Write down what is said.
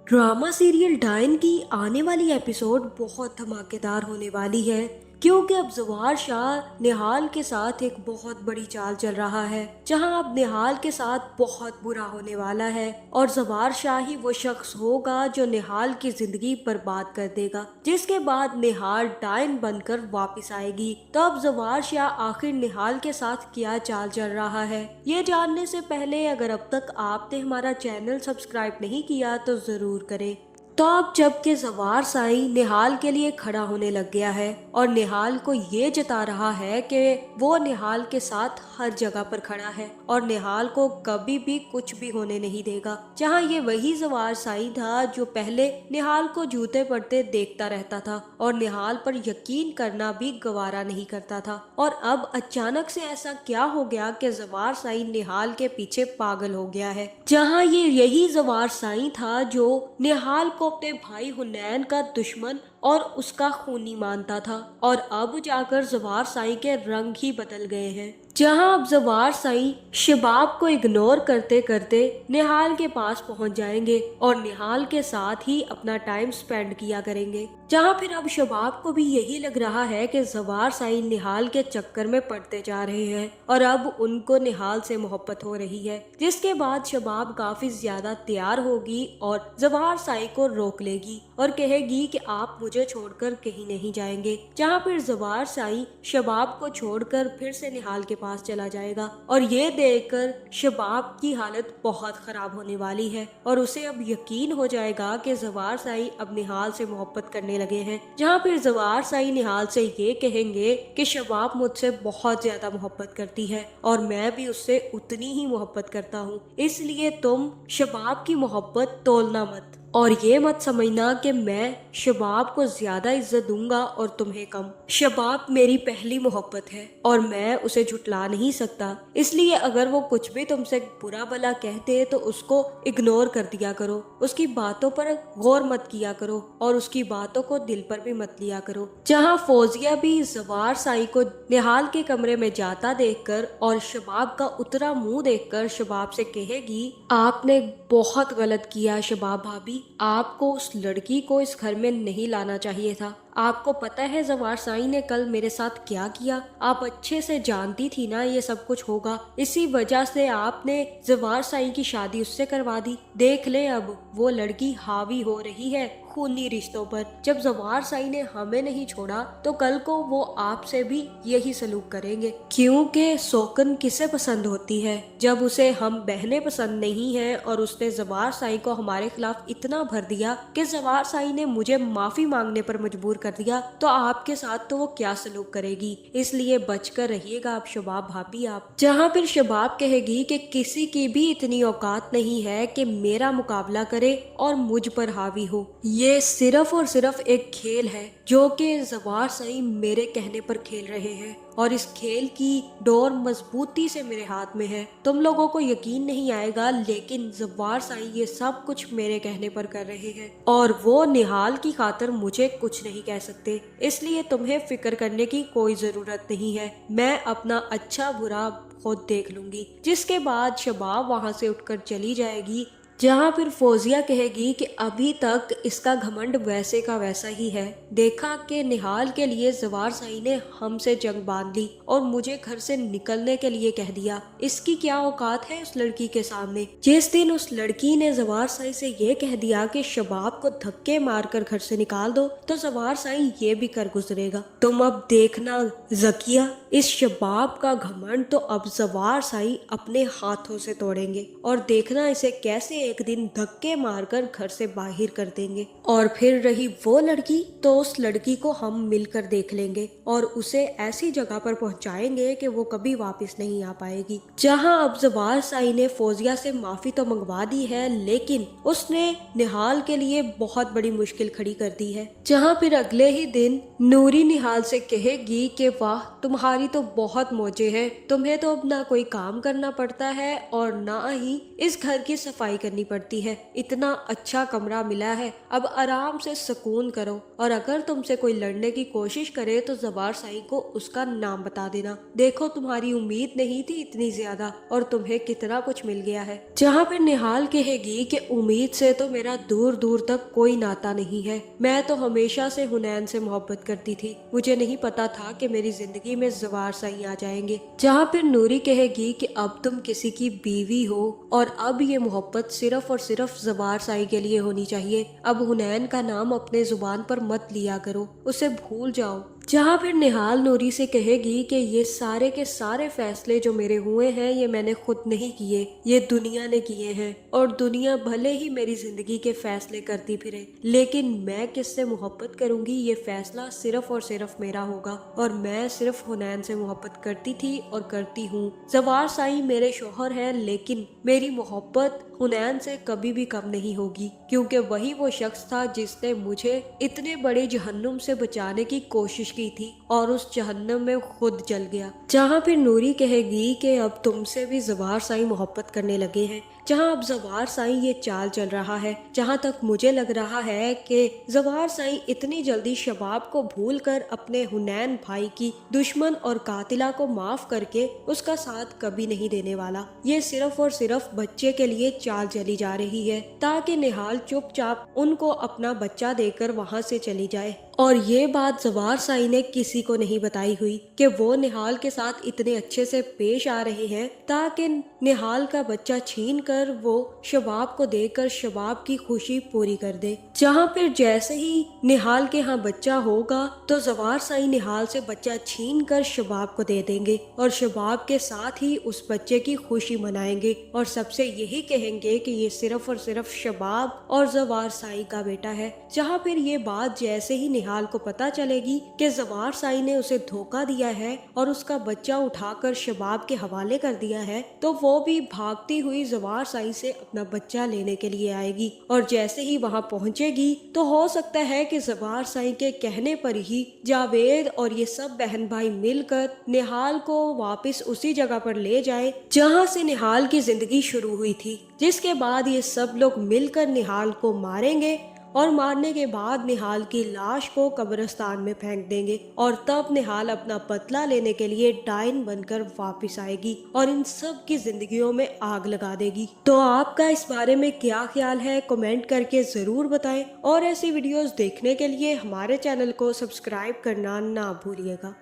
Drama serial डायन की आने वाली एपिसोड बहुत धमाकेदार होने वाली है, क्योंकि अब जवार शाह निहाल के साथ एक बहुत बड़ी चाल चल रहा है, जहां अब निहाल के साथ बहुत बुरा होने वाला है और जवार शाह ही वो शख्स होगा जो निहाल की जिंदगी बर्बाद कर देगा, जिसके बाद निहाल डायन बनकर वापस आएगी। तो अब जवार शाह आखिर निहाल के साथ क्या चाल चल रहा है, ये जानने से पहले अगर अब तक आपने हमारा चैनल सब्सक्राइब नहीं किया तो जरूर करें। तो अब जबकि जवार साई निहाल के लिए खड़ा होने लग गया है और निहाल को ये जता रहा है कि वो निहाल के साथ हर जगह पर खड़ा है और निहाल को कभी भी कुछ भी होने नहीं देगा, जहां ये वही जवार साई था जो पहले निहाल को जूते पड़ते देखता रहता था और निहाल पर यकीन करना भी गवारा नहीं करता था। और अब अचानक से ऐसा क्या हो गया कि जवार साई निहाल के पीछे पागल हो गया है, जहां ये यही जवार साई था जो निहाल को अपने भाई हुनैन का दुश्मन और उसका खूनी मानता था। और अब जाकर जवार साई के रंग ही बदल गए हैं, जहां अब जवार साई शबाब को इग्नोर करते करते निहाल के पास पहुंच जाएंगे और निहाल के साथ ही अपना टाइम स्पेंड किया करेंगे। जहां फिर अब शबाब को भी यही लग रहा है कि जवार साई निहाल के चक्कर में पड़ते जा रहे हैं और अब उनको निहाल से मोहब्बत हो रही है, जिसके बाद शबाब काफी ज्यादा तैयार होगी और जवार साई को रोक लेगी और कहेगी कि आप मुझे छोड़कर कहीं नहीं जाएंगे। जहां फिर जवार साई शबाब को छोड़कर फिर से निहाल के पास चला जाएगा और ये देखकर शबाब की हालत बहुत खराब होने वाली है और उसे अब यकीन हो जाएगा कि जवार साई अब निहाल से मोहब्बत करने लगे हैं। जहां फिर जवार साई निहाल से ये कहेंगे कि शबाब मुझसे बहुत ज्यादा मोहब्बत करती है और मैं भी उससे उतनी ही मोहब्बत करता हूँ, इसलिए तुम शबाब की मोहब्बत तोलना मत और ये मत समझना कि मैं शबाब को ज्यादा इज्जत दूंगा और तुम्हें कम। शबाब मेरी पहली मोहब्बत है और मैं उसे झुटला नहीं सकता, इसलिए अगर वो कुछ भी तुमसे बुरा भला कहते तो उसको इग्नोर कर दिया करो, उसकी बातों पर गौर मत किया करो और उसकी बातों को दिल पर भी मत लिया करो। जहां फौजिया भी जवार साई को निहाल के कमरे में जाता देखकर और शबाब का उतरा मुंह देखकर शबाब से कहेगी, आपने बहुत गलत किया शबाब भाभी, आपको उस लड़की को इस घर में नहीं लाना चाहिए था। आपको पता है जवार साई ने कल मेरे साथ क्या किया? आप अच्छे से जानती थी ना ये सब कुछ होगा, इसी वजह से आपने जवार साई की शादी उससे करवा दी। देख ले अब वो लड़की हावी हो रही है खूनी रिश्तों पर। जब जवार साई ने हमें नहीं छोड़ा तो कल को वो आपसे भी यही सलूक करेंगे, क्योंकि सोकन किसे पसंद होती है जब उसे हम बहनें पसंद नहीं है। और उसने जवार साई को हमारे खिलाफ इतना भर दिया कि जवार साई ने मुझे माफी मांगने पर मजबूर कर दिया, तो आपके साथ तो वो क्या सलूक करेगी, इसलिए बचकर रहिएगा आप शबाब भाभी आप। जहाँ फिर शबाब कहेगी कि किसी की भी इतनी औकात नहीं है कि मेरा मुकाबला करे और मुझ पर हावी हो, ये सिर्फ और सिर्फ एक खेल है जो कि जवार साई मेरे कहने पर खेल रहे हैं और इस खेल की डोर मजबूती से मेरे हाथ में है। तुम लोगों को यकीन नहीं आएगा, लेकिन जवार साई ये सब कुछ मेरे कहने पर कर रहे हैं और वो निहाल की खातिर मुझे कुछ नहीं कह सकते, इसलिए तुम्हें फिक्र करने की कोई जरूरत नहीं है, मैं अपना अच्छा बुरा खुद देख लूंगी। जिसके बाद शबाब वहां से उठकर चली जाएगी। जहाँ फिर फौजिया कहेगी कि अभी तक इसका घमंड वैसे का वैसा ही है, देखा कि निहाल के लिए जवार साई ने हमसे जंग बांध ली और मुझे घर से निकलने के लिए कह दिया, इसकी क्या औकात है उस लड़की के सामने। जिस दिन उस लड़की ने जवार साई से ये कह दिया कि शबाब को धक्के मारकर घर से निकाल दो, तो जवार साई ये भी कर गुजरेगा। तुम अब देखना जकिया, इस शबाब का घमंड तो अब जवार साई अपने हाथों से तोड़ेंगे और देखना इसे कैसे एक दिन धक्के मारकर घर से बाहर कर देंगे। और फिर रही वो लड़की, तो उस लड़की को हम मिलकर देख लेंगे और उसे ऐसी जगह पर पहुंचाएंगे कि वो कभी वापस नहीं आ पाएगी। जहां अब जवार साई ने फौजिया से माफी तो मंगवा दी है, लेकिन उसने निहाल के लिए बहुत बड़ी मुश्किल खड़ी कर दी है। जहां फिर अगले ही दिन नूरी निहाल से कहेगी कि वाह, तुम्हारी तुम्हारी तो बहुत मौजें हैं, तुम्हें तो अब ना कोई काम करना पड़ता है और ना ही इस घर की सफाई करनी पड़ती है। इतना अच्छा कमरा मिला है, अब आराम से सुकून करो, और अगर तुमसे कोई लड़ने की कोशिश करे तो ज़बार साई को उसका नाम बता देना। देखो तुम्हारी उम्मीद नहीं थी इतनी ज्यादा और तुम्हें कितना कुछ मिल गया है। जहाँ पर निहाल कहेगी कि उम्मीद से तो मेरा दूर दूर तक कोई नाता नहीं है, मैं तो हमेशा से हुनैन से मोहब्बत करती थी, मुझे नहीं पता था कि मेरी जिंदगी में ज़बार साई आ जाएंगे। जहाँ पर नूरी कहेगी कि अब तुम किसी की बीवी हो और अब ये मोहब्बत सिर्फ और सिर्फ ज़बार साई के लिए होनी चाहिए, अब हुनैन का नाम अपने जुबान पर मत लिया करो, उसे भूल जाओ। जहाँ फिर निहाल नूरी से कहेगी कि ये सारे के सारे फैसले जो मेरे हुए हैं ये मैंने खुद नहीं किए, ये दुनिया ने किए हैं, और दुनिया भले ही मेरी जिंदगी के फैसले करती फिरे, लेकिन मैं किससे मोहब्बत करूंगी ये फैसला सिर्फ और सिर्फ मेरा होगा, और मैं सिर्फ हुनैन से मोहब्बत करती थी और करती हूँ। ज़बार साई मेरे शौहर हैं, लेकिन मेरी मोहब्बत हुनैन से कभी भी कम नहीं होगी, क्योंकि वही वो शख्स था जिसने मुझे इतने बड़े जहन्नुम से बचाने की कोशिश की थी और उस जहन्नुम में खुद जल गया। जहाँ फिर नूरी कहेगी कि अब तुमसे भी ज़बार साई मोहब्बत करने लगे हैं। जहाँ अब ज़बार साई ये चाल चल रहा है, जहाँ तक मुझे लग रहा है कि ज़बार साई इतनी जल्दी शबाब को भूल कर अपने हुनैन भाई की दुश्मन और कातिला को माफ करके उसका साथ कभी नहीं देने वाला। ये सिर्फ और सिर्फ बच्चे के लिए चाल चली जा रही है, ताकि निहाल चुपचाप उनको अपना बच्चा देकर वहाँ से चली जाए। और ये बात ज़बार साई ने किसी को नहीं बताई हुई कि वो निहाल के साथ इतने अच्छे से पेश आ रहे हैं ताकि निहाल का बच्चा छीन कर वो शबाब को देकर शबाब की खुशी पूरी कर दे। जहाँ फिर जैसे ही निहाल के यहाँ बच्चा होगा तो ज़बार साई निहाल से बच्चा छीन कर शबाब को दे देंगे और शबाब के साथ ही उस बच्चे की खुशी मनाएंगे और सबसे यही कहेंगे कि ये सिर्फ और सिर्फ शबाब और ज़बार साई का बेटा है। जहाँ फिर ये बात जैसे ही निहाल को पता चलेगी कि ज़बार साई ने उसे धोखा दिया है और उसका बच्चा उठाकर शबाब के हवाले कर दिया है, तो वो भी भागती हुई ज़बार साई से अपना बच्चा लेने के लिए आएगी। और जैसे ही वहाँ पहुँचेगी तो हो सकता है कि ज़बार साई के कहने पर ही जावेद और ये सब बहन भाई मिलकर निहाल को वापस उसी जगह पर ले जाए जहाँ से निहाल की जिंदगी शुरू हुई थी, जिसके बाद ये सब लोग मिलकर निहाल को मारेंगे और मारने के बाद निहाल की लाश को कब्रिस्तान में फेंक देंगे, और तब निहाल अपना बदला लेने के लिए डाइन बनकर वापस आएगी और इन सब की जिंदगियों में आग लगा देगी। तो आपका इस बारे में क्या ख्याल है, कमेंट करके जरूर बताएं, और ऐसी वीडियोस देखने के लिए हमारे चैनल को सब्सक्राइब करना ना भूलिएगा।